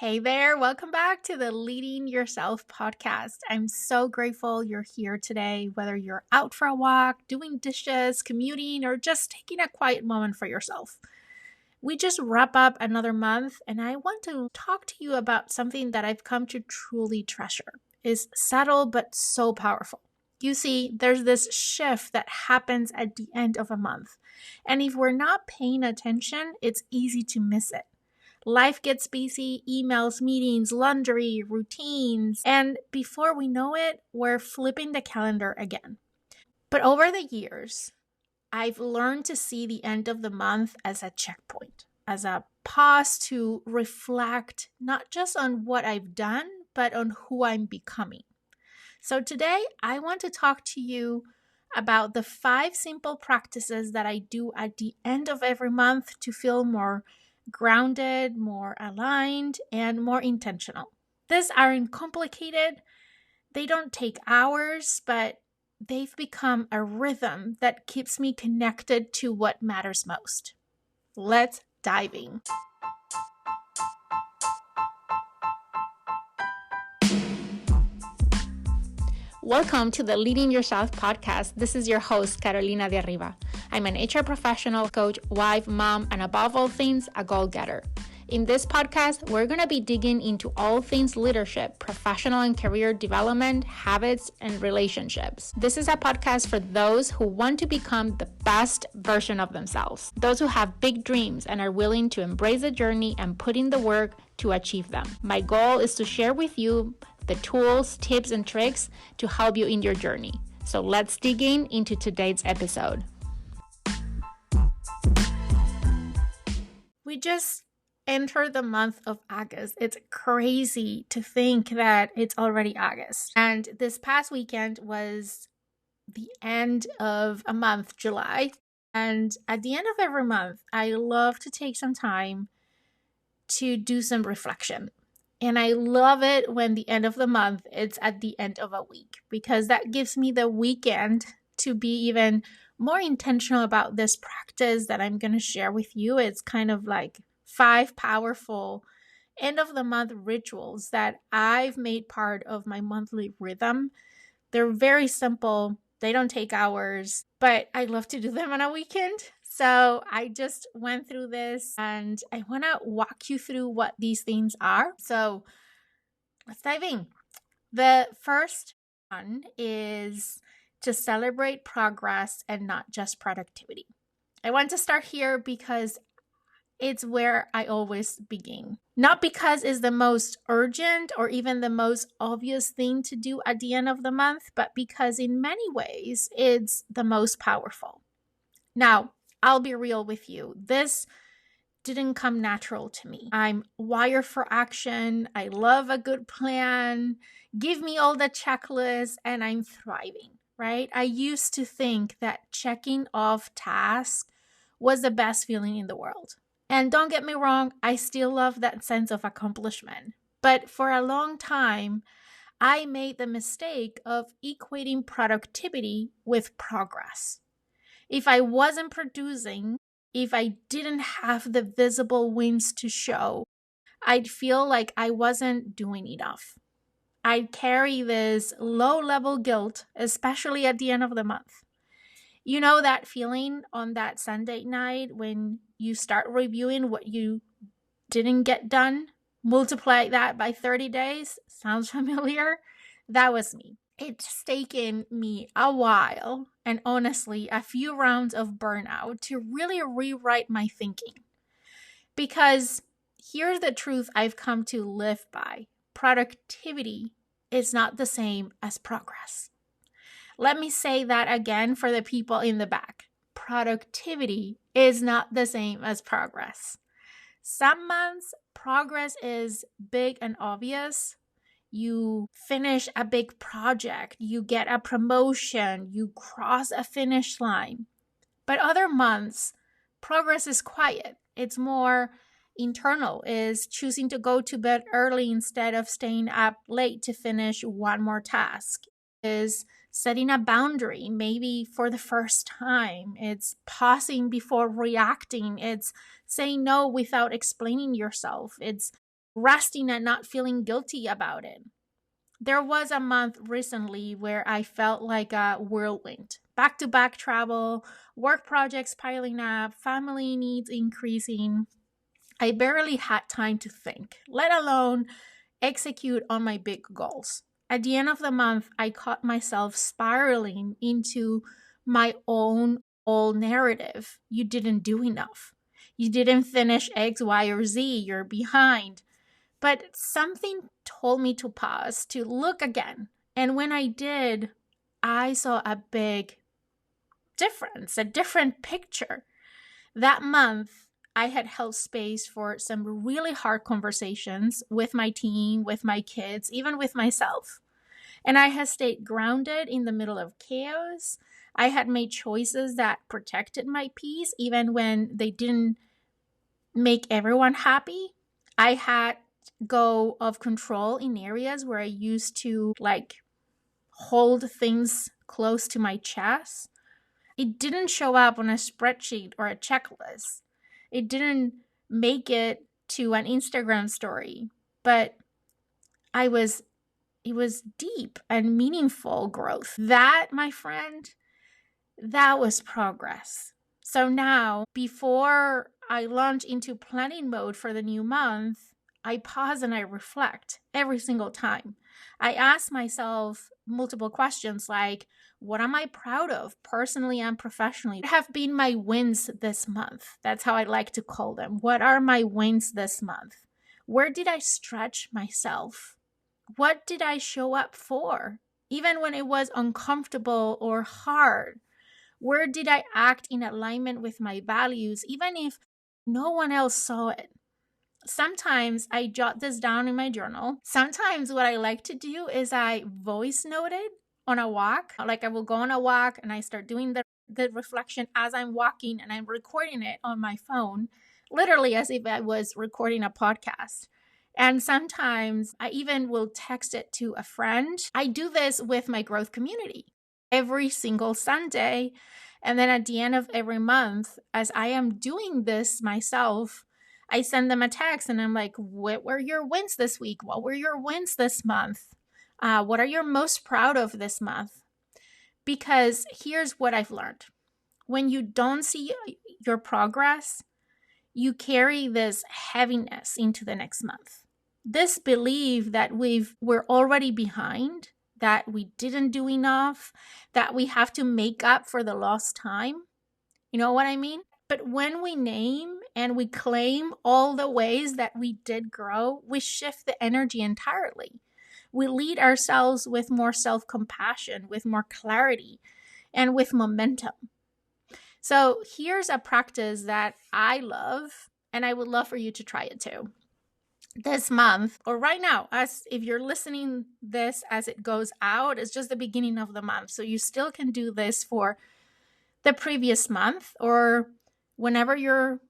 Hey there, welcome back to the Leading Yourself podcast. I'm so grateful you're here today, whether you're out for a walk, doing dishes, commuting, or just taking a quiet moment for yourself. We just wrap up another month, and I want to talk to you about something that I've come to truly treasure. It's subtle but so powerful. You see, there's this shift that happens at the end of a month, and if we're not paying attention, it's easy to miss it. Life gets busy, emails, meetings, laundry, routines, and before we know it, we're flipping the calendar again. But over the years, I've learned to see the end of the month as a checkpoint, as a pause to reflect not just on what I've done, but on who I'm becoming. So today, I want to talk to you about the 5 simple practices that I do at the end of every month to feel more grounded, more aligned, and more intentional. These aren't complicated, they don't take hours, but they've become a rhythm that keeps me connected to what matters most. Let's dive in. Welcome to the Leading Yourself podcast. This is your host, Carolina de Arriba. I'm an HR professional, coach, wife, mom, and above all things, a goal-getter. In this podcast, we're going to be digging into all things leadership, professional and career development, habits, and relationships. This is a podcast for those who want to become the best version of themselves, those who have big dreams and are willing to embrace the journey and put in the work to achieve them. My goal is to share with you the tools, tips, and tricks to help you in your journey. So let's dig into today's episode. We just entered the month of August. It's crazy to think that it's already August. And this past weekend was the end of a month, July. And at the end of every month, I love to take some time to do some reflection. And I love it when the end of the month, it's at the end of a week, because that gives me the weekend to be even more intentional about this practice that I'm going to share with you. It's kind of like 5 powerful end of the month rituals that I've made part of my monthly rhythm. They're very simple. They don't take hours, but I love to do them on a weekend. So I just went through this and I want to walk you through what these things are. So let's dive in. The first one is to celebrate progress and not just productivity. I want to start here because it's where I always begin. Not because it's the most urgent or even the most obvious thing to do at the end of the month, but because in many ways it's the most powerful. Now, I'll be real with you. This didn't come natural to me. I'm wired for action. I love a good plan. Give me all the checklists and I'm thriving, right? I used to think that checking off tasks was the best feeling in the world. And don't get me wrong, I still love that sense of accomplishment. But for a long time, I made the mistake of equating productivity with progress. If I wasn't producing, if I didn't have the visible wins to show, I'd feel like I wasn't doing enough. I'd carry this low-level guilt, especially at the end of the month. You know that feeling on that Sunday night when you start reviewing what you didn't get done? Multiply that by 30 days? Sounds familiar? That was me. It's taken me a while and honestly a few rounds of burnout to really rewrite my thinking. Because here's the truth I've come to live by. Productivity is not the same as progress. Let me say that again for the people in the back. Productivity is not the same as progress. Some months, progress is big and obvious. You finish a big project, you get a promotion, you cross a finish line. But other months, progress is quiet. It's more internal, is choosing to go to bed early instead of staying up late to finish one more task. Is setting a boundary, maybe for the first time. It's pausing before reacting. It's saying no without explaining yourself. It's resting and not feeling guilty about it. There was a month recently where I felt like a whirlwind. Back to back travel, work projects piling up, family needs increasing. I barely had time to think, let alone execute on my big goals. At the end of the month, I caught myself spiraling into my own old narrative. You didn't do enough. You didn't finish X, Y, or Z. You're behind. But something told me to pause, to look again. And when I did, I saw a big difference, a different picture. That month, I had held space for some really hard conversations with my team, with my kids, even with myself. And I had stayed grounded in the middle of chaos. I had made choices that protected my peace, even when they didn't make everyone happy. I had go of control in areas where I used to hold things close to my chest. It didn't show up on a spreadsheet or a checklist. It didn't make it to an Instagram story, but it was deep and meaningful growth. That, my friend, that was progress. So now, before I launch into planning mode for the new month, I pause and I reflect every single time. I ask myself multiple questions like, what am I proud of personally and professionally? What have been my wins this month? That's how I like to call them. What are my wins this month? Where did I stretch myself? What did I show up for? Even when it was uncomfortable or hard. Where did I act in alignment with my values, even if no one else saw it? Sometimes I jot this down in my journal. Sometimes what I like to do is I voice note it on a walk. Like I will go on a walk and I start doing the reflection as I'm walking, and I'm recording it on my phone, literally as if I was recording a podcast. And sometimes I even will text it to a friend. I do this with my growth community every single Sunday. And then at the end of every month, as I am doing this myself, I send them a text and I'm like, what were your wins this week? What were your wins this month? What are you most proud of this month? Because here's what I've learned. When you don't see your progress, you carry this heaviness into the next month. This belief that we're already behind, that we didn't do enough, that we have to make up for the lost time. You know what I mean? But when we name and we claim all the ways that we did grow, we shift the energy entirely. We lead ourselves with more self-compassion, with more clarity, and with momentum. So here's a practice that I love, and I would love for you to try it too. This month, or right now, as if you're listening this as it goes out, it's just the beginning of the month. So you still can do this for the previous month, or whenever you're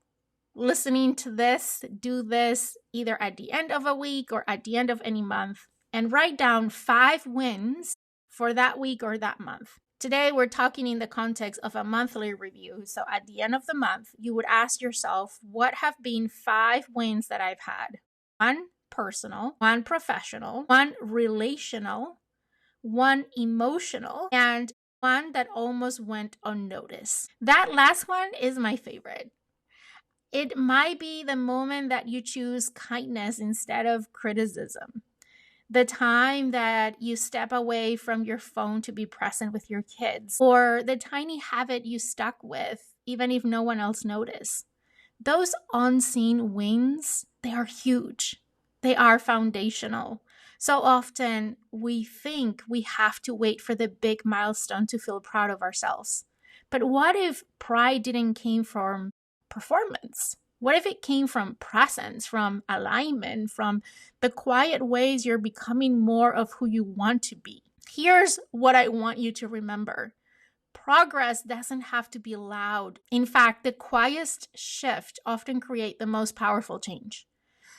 listening to this, do this either at the end of a week or at the end of any month, and write down 5 wins for that week or that month. Today, we're talking in the context of a monthly review. So at the end of the month, you would ask yourself, what have been 5 wins that I've had? 1 personal, 1 professional, 1 relational, 1 emotional, and 1 that almost went unnoticed. That last one is my favorite. It might be the moment that you choose kindness instead of criticism. The time that you step away from your phone to be present with your kids, or the tiny habit you stuck with, even if no one else noticed. Those unseen wins, they are huge. They are foundational. So often we think we have to wait for the big milestone to feel proud of ourselves. But what if pride didn't came from performance? What if it came from presence, from alignment, from the quiet ways you're becoming more of who you want to be? Here's what I want you to remember. Progress doesn't have to be loud. In fact, the quietest shift often create the most powerful change.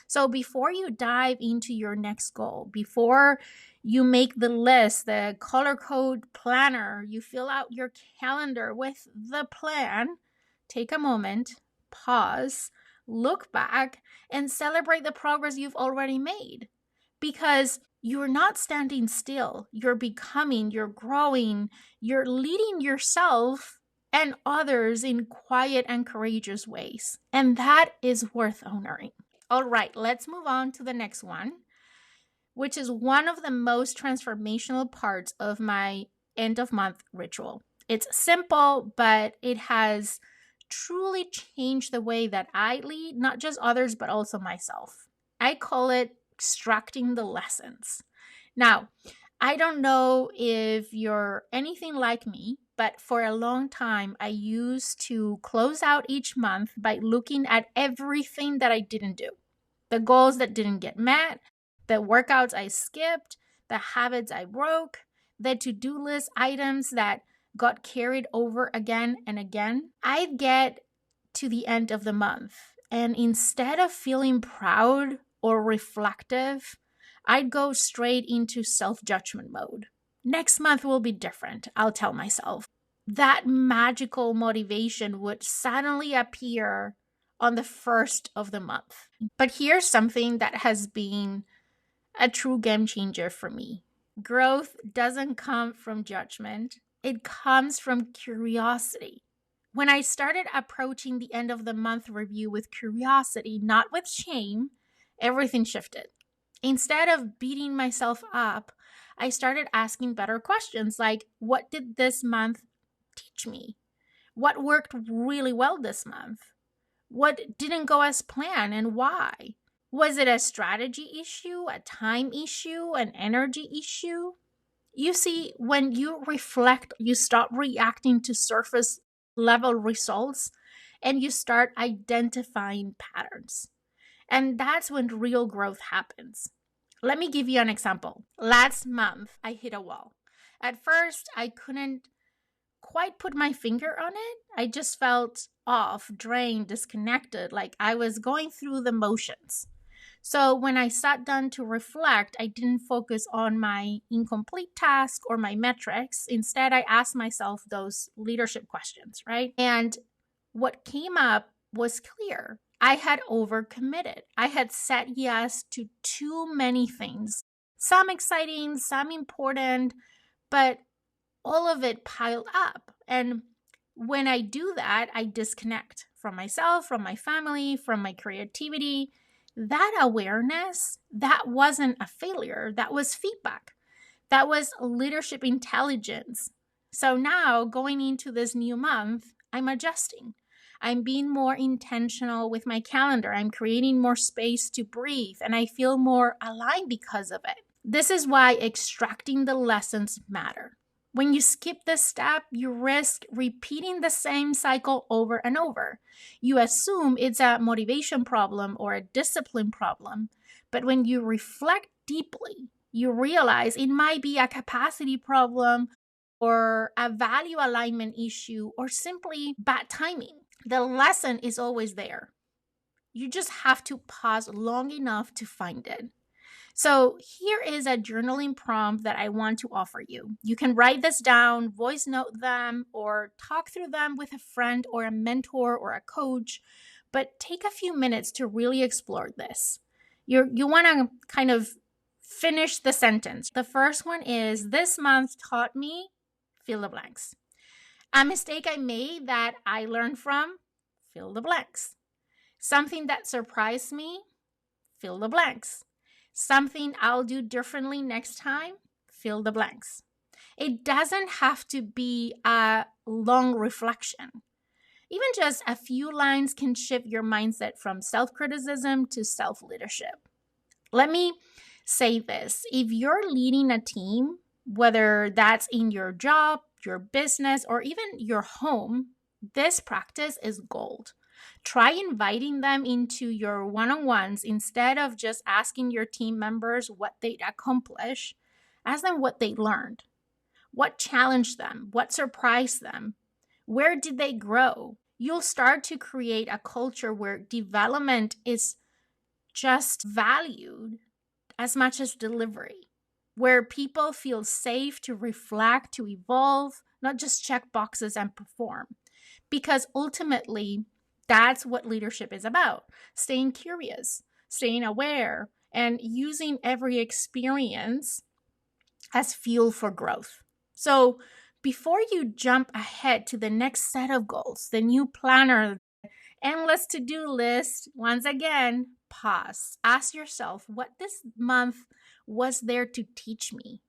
So before you dive into your next goal, before you make the list, the color code planner, you fill out your calendar with the plan, take a moment, pause, look back and celebrate the progress you've already made, because you're not standing still. You're becoming, you're growing, you're leading yourself and others in quiet and courageous ways. And that is worth honoring. All right, let's move on to the next one, which is one of the most transformational parts of my end of month ritual. It's simple, but it has truly changed the way that I lead, not just others, but also myself. I call it extracting the lessons. Now, I don't know if you're anything like me, but for a long time, I used to close out each month by looking at everything that I didn't do, the goals that didn't get met, the workouts I skipped, the habits I broke, the to-do list items that got carried over again and again. I'd get to the end of the month, and instead of feeling proud or reflective, I'd go straight into self-judgment mode. Next month will be different, I'll tell myself. That magical motivation would suddenly appear on the first of the month. But here's something that has been a true game changer for me. Growth doesn't come from judgment. It comes from curiosity. When I started approaching the end of the month review with curiosity, not with shame, everything shifted. Instead of beating myself up, I started asking better questions like, what did this month teach me? What worked really well this month? What didn't go as planned and why? Was it a strategy issue, a time issue, an energy issue? You see, when you reflect, you stop reacting to surface level results and you start identifying patterns. And that's when real growth happens. Let me give you an example. Last month, I hit a wall. At first, I couldn't quite put my finger on it. I just felt off, drained, disconnected, like I was going through the motions. So when I sat down to reflect, I didn't focus on my incomplete task or my metrics. Instead, I asked myself those leadership questions, right? And what came up was clear. I had overcommitted. I had said yes to too many things, some exciting, some important, but all of it piled up. And when I do that, I disconnect from myself, from my family, from my creativity. That awareness, that wasn't a failure. That was feedback. That was leadership intelligence. So now going into this new month, I'm adjusting. I'm being more intentional with my calendar. I'm creating more space to breathe, and I feel more aligned because of it. This is why extracting the lessons matter. When you skip this step, you risk repeating the same cycle over and over. You assume it's a motivation problem or a discipline problem, but when you reflect deeply, you realize it might be a capacity problem or a value alignment issue or simply bad timing. The lesson is always there. You just have to pause long enough to find it. So here is a journaling prompt that I want to offer you. You can write this down, voice note them, or talk through them with a friend or a mentor or a coach, but take a few minutes to really explore this. You want to kind of finish the sentence. The first one is, this month taught me, fill the blanks. A mistake I made that I learned from, fill the blanks. Something that surprised me, fill the blanks. Something I'll do differently next time, fill the blanks. It doesn't have to be a long reflection. Even just a few lines can shift your mindset from self-criticism to self-leadership. Let me say this. If you're leading a team, whether that's in your job, your business, or even your home, this practice is gold. Try inviting them into your one-on-ones instead of just asking your team members what they'd accomplish. Ask them what they learned, what challenged them, what surprised them, where did they grow. You'll start to create a culture where development is just valued as much as delivery, where people feel safe to reflect, to evolve, not just check boxes and perform. Because ultimately, That's what leadership is about. Staying curious, staying aware, and using every experience as fuel for growth. So before you jump ahead to the next set of goals, the new planner, endless to-do list, once again, pause. Ask yourself what this month was there to teach me.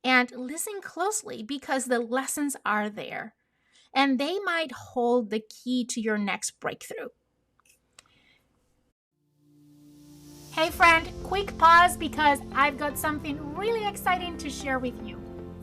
And listen closely because the lessons are there and they might hold the key to your next breakthrough. Hey friend, quick pause because I've got something really exciting to share with you.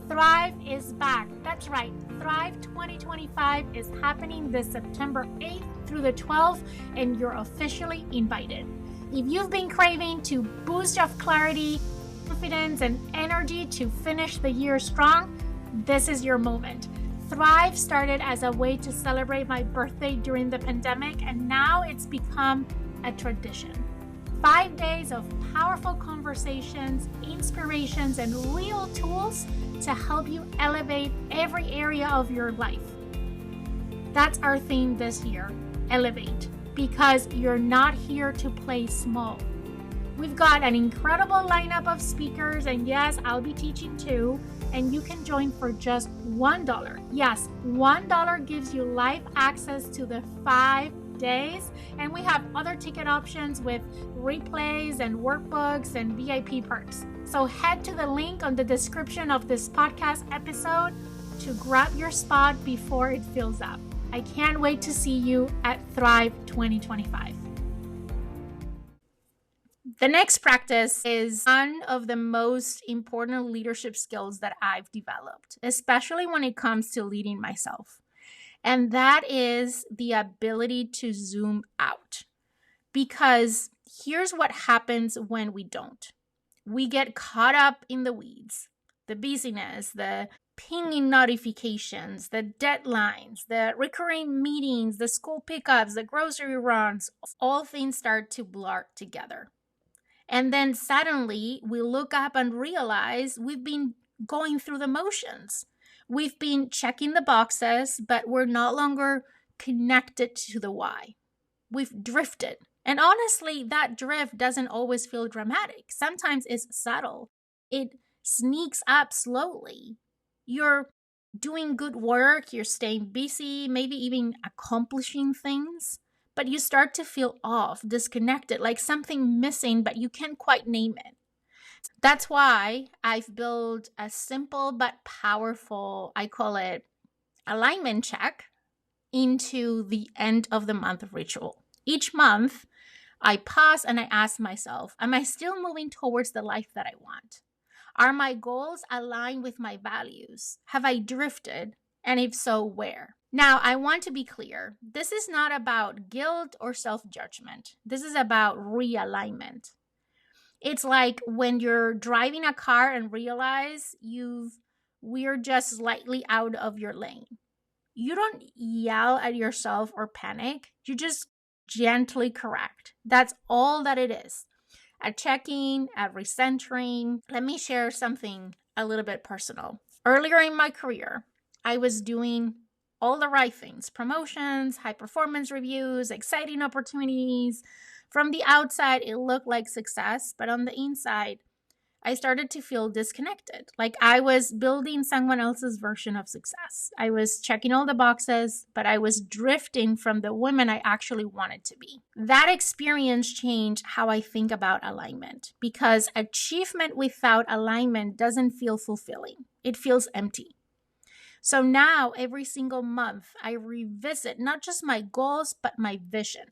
Thrive is back. That's right. Thrive 2025 is happening this September 8th through the 12th, and you're officially invited. If you've been craving to boost your clarity, confidence, and energy to finish the year strong, this is your moment. Thrive started as a way to celebrate my birthday during the pandemic, and now it's become a tradition. 5 days of powerful conversations, inspirations, and real tools to help you elevate every area of your life. That's our theme this year, Elevate, because you're not here to play small. We've got an incredible lineup of speakers, and yes, I'll be teaching too, and you can join for just $1. Yes, $1 gives you live access to the 5 days, and we have other ticket options with replays and workbooks and VIP perks. So head to the link on the description of this podcast episode to grab your spot before it fills up. I can't wait to see you at Thrive 2025. The next practice is one of the most important leadership skills that I've developed, especially when it comes to leading myself. And that is the ability to zoom out. Because here's what happens when we don't. We get caught up in the weeds, the busyness, the pinging notifications, the deadlines, the recurring meetings, the school pickups, the grocery runs. All things start to blur together. And then suddenly we look up and realize we've been going through the motions. We've been checking the boxes, but we're no longer connected to the why. We've drifted. And honestly, that drift doesn't always feel dramatic. Sometimes it's subtle. It sneaks up slowly. You're doing good work, you're staying busy, maybe even accomplishing things, but you start to feel off, disconnected, like something missing, but you can't quite name it. That's why I've built a simple but powerful, I call it alignment check, into the end of the month ritual. Each month, I pause and I ask myself, am I still moving towards the life that I want? Are my goals aligned with my values? Have I drifted? And if so, where? Now, I want to be clear. This is not about guilt or self-judgment. This is about realignment. It's like when you're driving a car and realize we're just slightly out of your lane. You don't yell at yourself or panic. You just gently correct. That's all that it is. A check-in, a recentering. Let me share something a little bit personal. Earlier in my career, I was doing all the right things: promotions, high performance reviews, exciting opportunities. From the outside, it looked like success, but on the inside, I started to feel disconnected. Like I was building someone else's version of success. I was checking all the boxes, but I was drifting from the woman I actually wanted to be. That experience changed how I think about alignment, because achievement without alignment doesn't feel fulfilling. It feels empty. So now every single month, I revisit not just my goals, but my vision.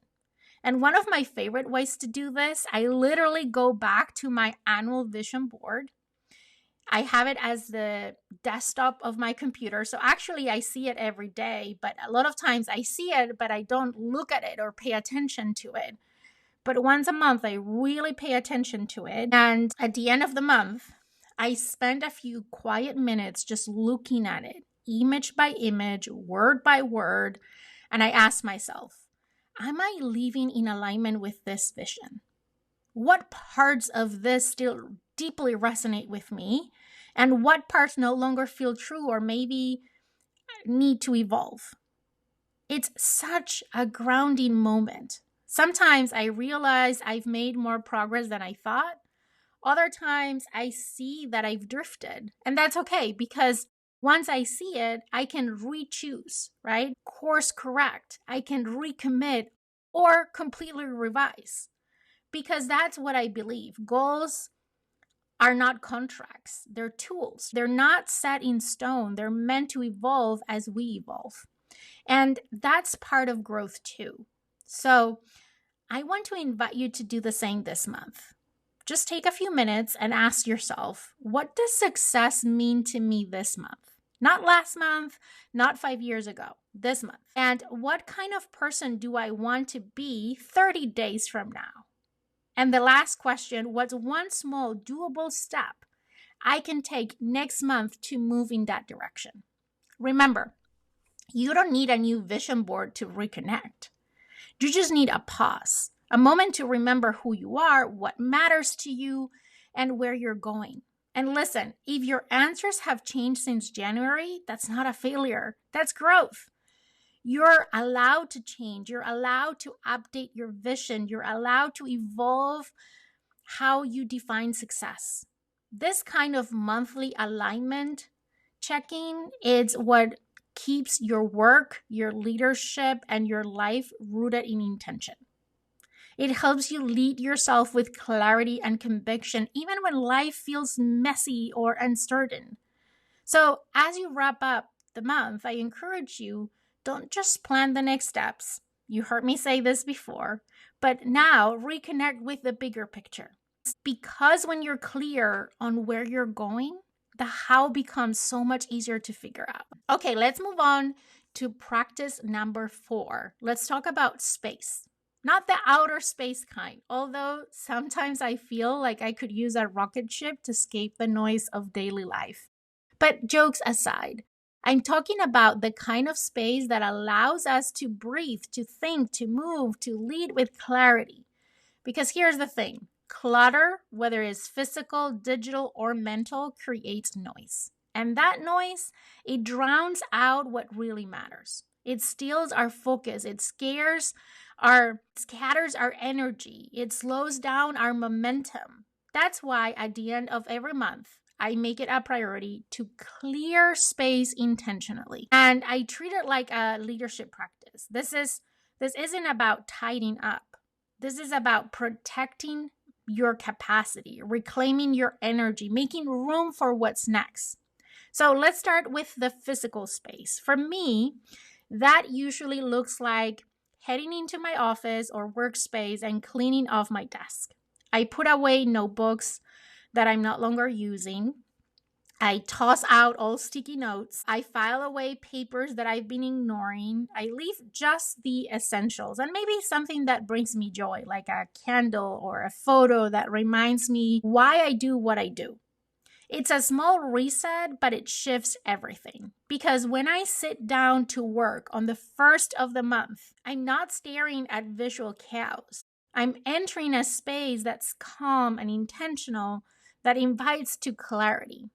And one of my favorite ways to do this, I literally go back to my annual vision board. I have it as the desktop of my computer. So actually I see it every day, but a lot of times I see it, but I don't look at it or pay attention to it. But once a month, I really pay attention to it. And at the end of the month, I spend a few quiet minutes just looking at it, image by image, word by word. And I ask myself, am I living in alignment with this vision? What parts of this still deeply resonate with me? And what parts no longer feel true or maybe need to evolve? It's such a grounding moment. Sometimes I realize I've made more progress than I thought. Other times I see that I've drifted. And that's okay because once I see it, I can re-choose, right? Course correct. I can recommit or completely revise because that's what I believe. Goals are not contracts, they're tools. They're not set in stone, they're meant to evolve as we evolve. And that's part of growth too. So I want to invite you to do the same this month. Just take a few minutes and ask yourself, what does success mean to me this month? Not last month, not 5 years ago, this month. And what kind of person do I want to be 30 days from now? And the last question, what's one small doable step I can take next month to move in that direction? Remember, you don't need a new vision board to reconnect. You just need a pause, a moment to remember who you are, what matters to you, and where you're going. And listen, if your answers have changed since January, that's not a failure. That's growth. You're allowed to change. You're allowed to update your vision. You're allowed to evolve how you define success. This kind of monthly alignment checking is what keeps your work, your leadership, and your life rooted in intention. It helps you lead yourself with clarity and conviction, even when life feels messy or uncertain. So, as you wrap up the month, I encourage you, don't just plan the next steps. You heard me say this before, but now reconnect with the bigger picture. Because when you're clear on where you're going, the how becomes so much easier to figure out. Okay, let's move on to practice number 4. Let's talk about space. Not the outer space kind, although sometimes I feel like I could use a rocket ship to escape the noise of daily life. But jokes aside, I'm talking about the kind of space that allows us to breathe, to think, to move, to lead with clarity. Because here's the thing. Clutter, whether it's physical, digital, or mental, creates noise. And that noise, it drowns out what really matters. It steals our focus. It scatters our energy. It slows down our momentum. That's why at the end of every month, I make it a priority to clear space intentionally. And I treat it like a leadership practice. This isn't about tidying up. This is about protecting your capacity, reclaiming your energy, making room for what's next. So let's start with the physical space. For me, that usually looks like heading into my office or workspace and cleaning off my desk. I put away notebooks that I'm no longer using. I toss out all sticky notes. I file away papers that I've been ignoring. I leave just the essentials and maybe something that brings me joy, like a candle or a photo that reminds me why I do what I do. It's a small reset, but it shifts everything. Because when I sit down to work on the first of the month, I'm not staring at visual chaos. I'm entering a space that's calm and intentional that invites to clarity.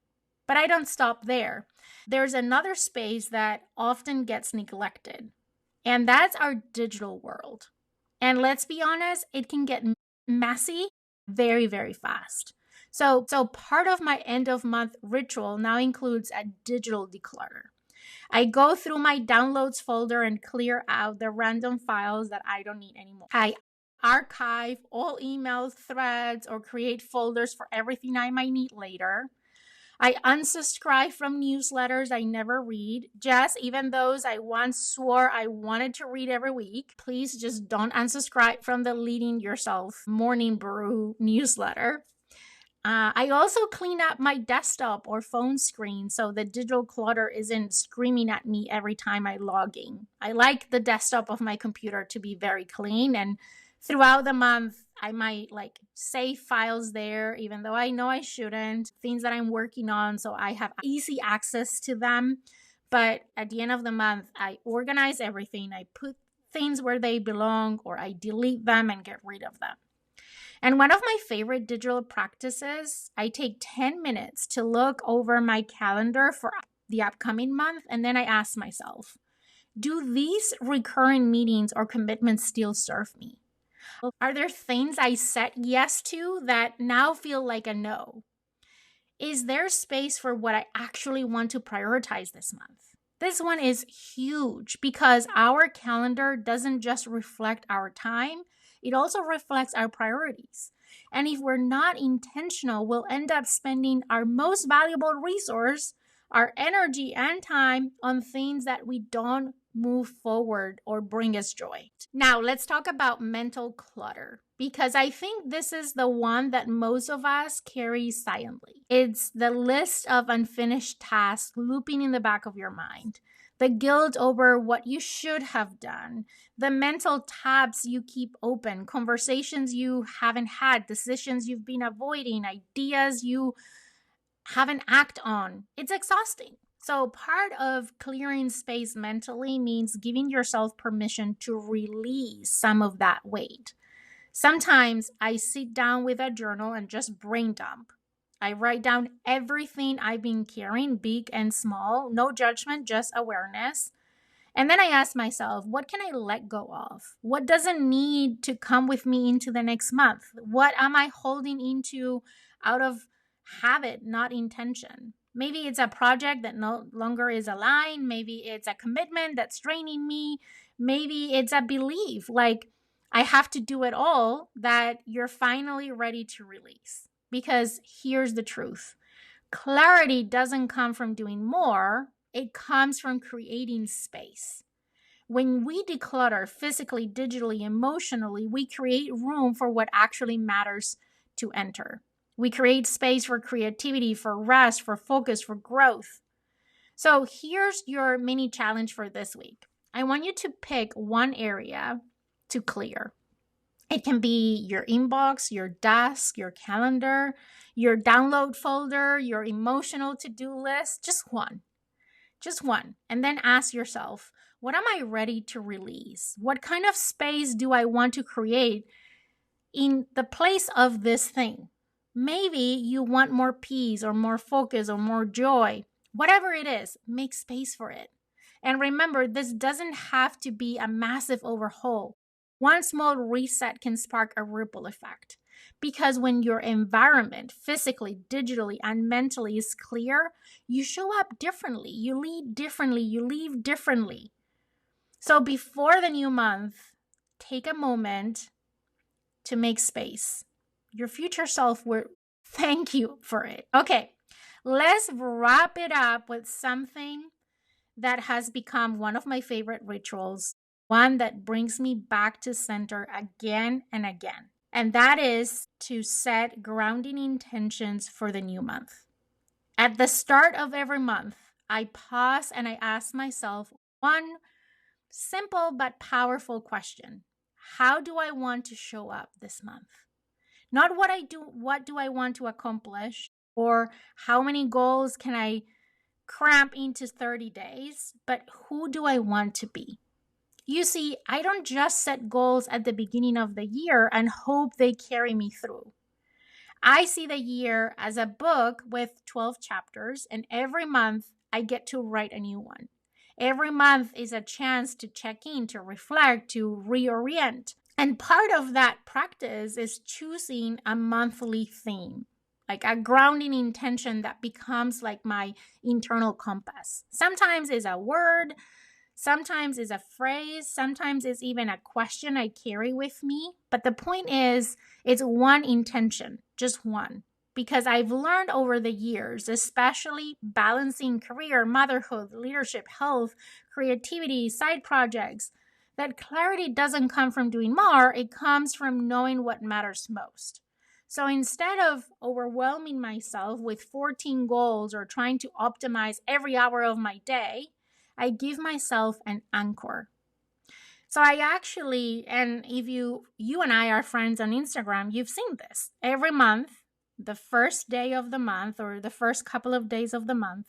But I don't stop there. There's another space that often gets neglected, and that's our digital world. And let's be honest, it can get messy very, very fast. So part of my end of month ritual now includes a digital declutter. I go through my downloads folder and clear out the random files that I don't need anymore. I archive all email threads or create folders for everything I might need later. I unsubscribe from newsletters I never read, just even those I once swore I wanted to read every week. Please just don't unsubscribe from the Leading Yourself Morning Brew newsletter. I also clean up my desktop or phone screen so the digital clutter isn't screaming at me every time I log in. I like the desktop of my computer to be very clean, and throughout the month, I might save files there, even though I know I shouldn't, things that I'm working on, so I have easy access to them. But at the end of the month, I organize everything. I put things where they belong, or I delete them and get rid of them. And one of my favorite digital practices, I take 10 minutes to look over my calendar for the upcoming month, and then I ask myself, Do these recurring meetings or commitments still serve me? Are there things I said yes to that now feel like a no? Is there space for what I actually want to prioritize this month? This one is huge because our calendar doesn't just reflect our time, it also reflects our priorities. And if we're not intentional, we'll end up spending our most valuable resource, our energy and time, on things that we don't move forward or bring us joy. Now, let's talk about mental clutter because I think this is the one that most of us carry silently. It's the list of unfinished tasks looping in the back of your mind, the guilt over what you should have done, the mental tabs you keep open, conversations you haven't had, decisions you've been avoiding, ideas you haven't acted on. It's exhausting. So, part of clearing space mentally means giving yourself permission to release some of that weight. Sometimes I sit down with a journal and just brain dump. I write down everything I've been carrying, big and small, no judgment, just awareness. And then I ask myself, what can I let go of? What doesn't need to come with me into the next month? What am I holding into out of habit, not intention? Maybe it's a project that no longer is aligned. Maybe it's a commitment that's draining me. Maybe it's a belief like I have to do it all that you're finally ready to release. Because here's the truth: clarity doesn't come from doing more, it comes from creating space. When we declutter physically, digitally, emotionally, we create room for what actually matters to enter. We create space for creativity, for rest, for focus, for growth. So here's your mini challenge for this week. I want you to pick one area to clear. It can be your inbox, your desk, your calendar, your download folder, your emotional to-do list, just one. Just one. And then ask yourself, what am I ready to release? What kind of space do I want to create in the place of this thing? Maybe you want more peace or more focus or more joy. Whatever it is, make space for it. And remember, this doesn't have to be a massive overhaul. One small reset can spark a ripple effect. Because when your environment, physically, digitally, and mentally is clear, you show up differently, you lead differently, you leave differently. So before the new month, take a moment to make space. Your future self will thank you for it. Okay, let's wrap it up with something that has become one of my favorite rituals, one that brings me back to center again and again. And that is to set grounding intentions for the new month. At the start of every month, I pause and I ask myself one simple but powerful question. How do I want to show up this month? Not what do I want to accomplish, or how many goals can I cramp into 30 days, but who do I want to be? You see, I don't just set goals at the beginning of the year and hope they carry me through. I see the year as a book with 12 chapters, and every month I get to write a new one. Every month is a chance to check in, to reflect, to reorient. And part of that practice is choosing a monthly theme, like a grounding intention that becomes like my internal compass. Sometimes it's a word, sometimes it's a phrase, sometimes it's even a question I carry with me. But the point is, it's one intention, just one. Because I've learned over the years, especially balancing career, motherhood, leadership, health, creativity, side projects, that clarity doesn't come from doing more, it comes from knowing what matters most. So instead of overwhelming myself with 14 goals or trying to optimize every hour of my day, I give myself an anchor. So I actually, and if you and I are friends on Instagram, you've seen this. Every month, the first day of the month or the first couple of days of the month,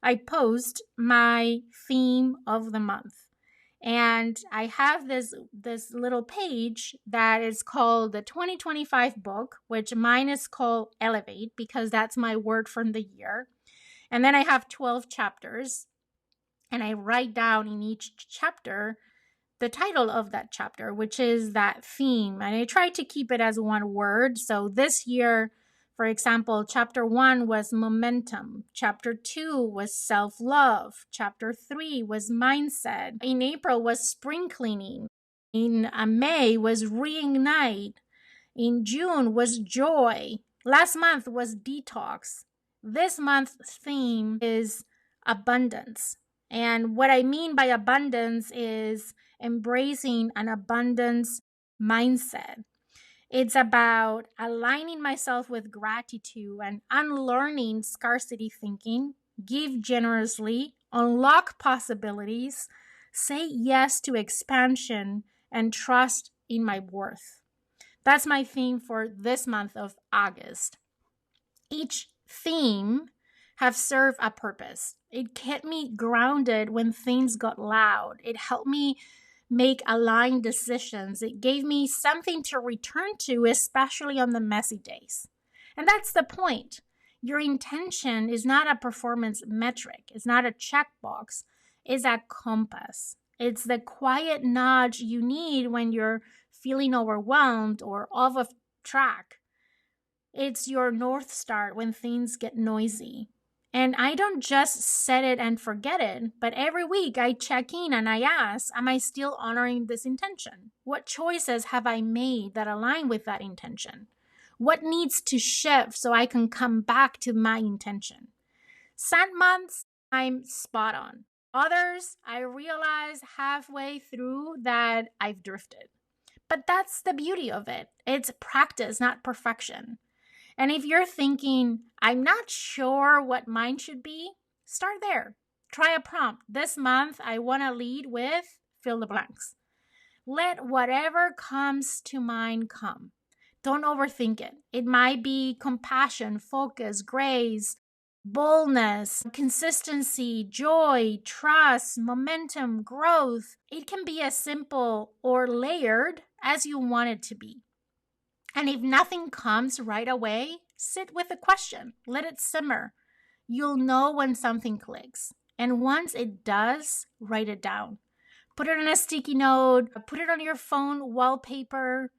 I post my theme of the month. And I have this little page that is called the 2025 book, which mine is called Elevate because that's my word from the year. And then I have 12 chapters. And I write down in each chapter the title of that chapter, which is that theme. And I try to keep it as one word. So this year, for example, chapter 1 was momentum. Chapter 2 was self-love. Chapter 3 was mindset. In April was spring cleaning. In May was reignite. In June was joy. Last month was detox. This month's theme is abundance. And what I mean by abundance is embracing an abundance mindset. It's about aligning myself with gratitude and unlearning scarcity thinking, give generously, unlock possibilities, say yes to expansion, and trust in my worth. That's my theme for this month of August. Each theme have served a purpose. It kept me grounded when things got loud. It helped me make aligned decisions. It gave me something to return to, especially on the messy days. And that's the point. Your intention is not a performance metric. It's not a checkbox. It's a compass. It's the quiet nudge you need when you're feeling overwhelmed or off of track. It's your North Star when things get noisy. And I don't just set it and forget it, but every week I check in and I ask, am I still honoring this intention? What choices have I made that align with that intention? What needs to shift so I can come back to my intention? Some months, I'm spot on. Others, I realize halfway through that I've drifted. But that's the beauty of it. It's practice, not perfection. And if you're thinking, I'm not sure what mine should be, start there. Try a prompt. This month, I want to lead with fill the blanks. Let whatever comes to mind come. Don't overthink it. It might be compassion, focus, grace, boldness, consistency, joy, trust, momentum, growth. It can be as simple or layered as you want it to be. And if nothing comes right away, sit with the question. Let it simmer. You'll know when something clicks. And once it does, write it down. Put it on a sticky note, put it on your phone wallpaper,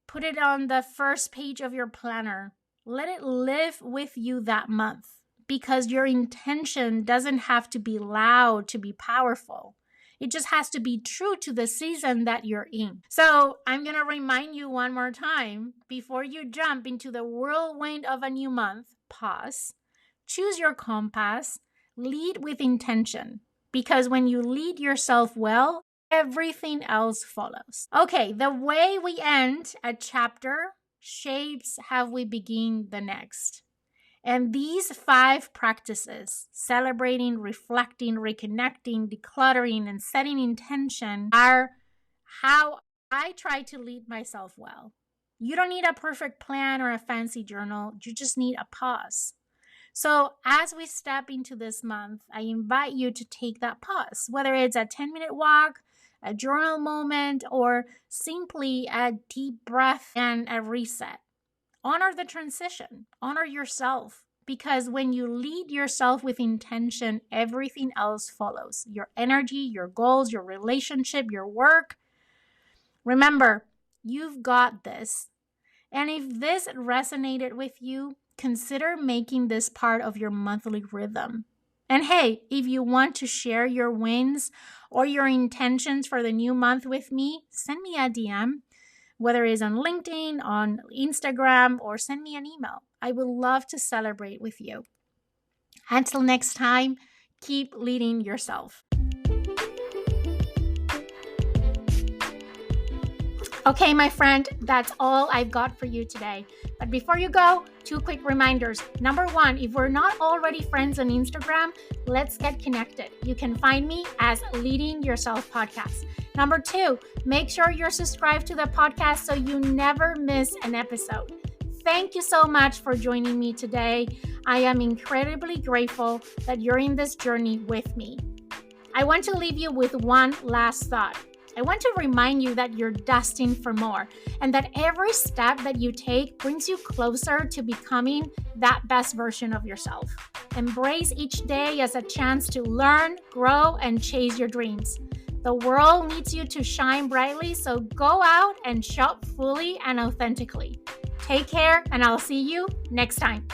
put it on the first page of your planner. Let it live with you that month, because your intention doesn't have to be loud to be powerful. It just has to be true to the season that you're in. So I'm going to remind you one more time, before you jump into the whirlwind of a new month, pause, choose your compass, lead with intention. Because when you lead yourself well, everything else follows. Okay, the way we end a chapter shapes how we begin the next. And these 5 practices, celebrating, reflecting, reconnecting, decluttering, and setting intention, are how I try to lead myself well. You don't need a perfect plan or a fancy journal. You just need a pause. So as we step into this month, I invite you to take that pause, whether it's a 10-minute walk, a journal moment, or simply a deep breath and a reset. Honor the transition. Honor yourself. Because when you lead yourself with intention, everything else follows. Your energy, your goals, your relationship, your work. Remember, you've got this. And if this resonated with you, consider making this part of your monthly rhythm. And hey, if you want to share your wins or your intentions for the new month with me, send me a DM. Whether it's on LinkedIn, on Instagram, or send me an email. I would love to celebrate with you. Until next time, keep leading yourself. Okay, my friend, that's all I've got for you today. But before you go, 2 quick reminders. Number 1, if we're not already friends on Instagram, let's get connected. You can find me as Leading Yourself Podcast. Number 2, make sure you're subscribed to the podcast so you never miss an episode. Thank you so much for joining me today. I am incredibly grateful that you're in this journey with me. I want to leave you with one last thought. I want to remind you that you're destined for more and that every step that you take brings you closer to becoming that best version of yourself. Embrace each day as a chance to learn, grow, and chase your dreams. The world needs you to shine brightly, so go out and show up fully and authentically. Take care, and I'll see you next time.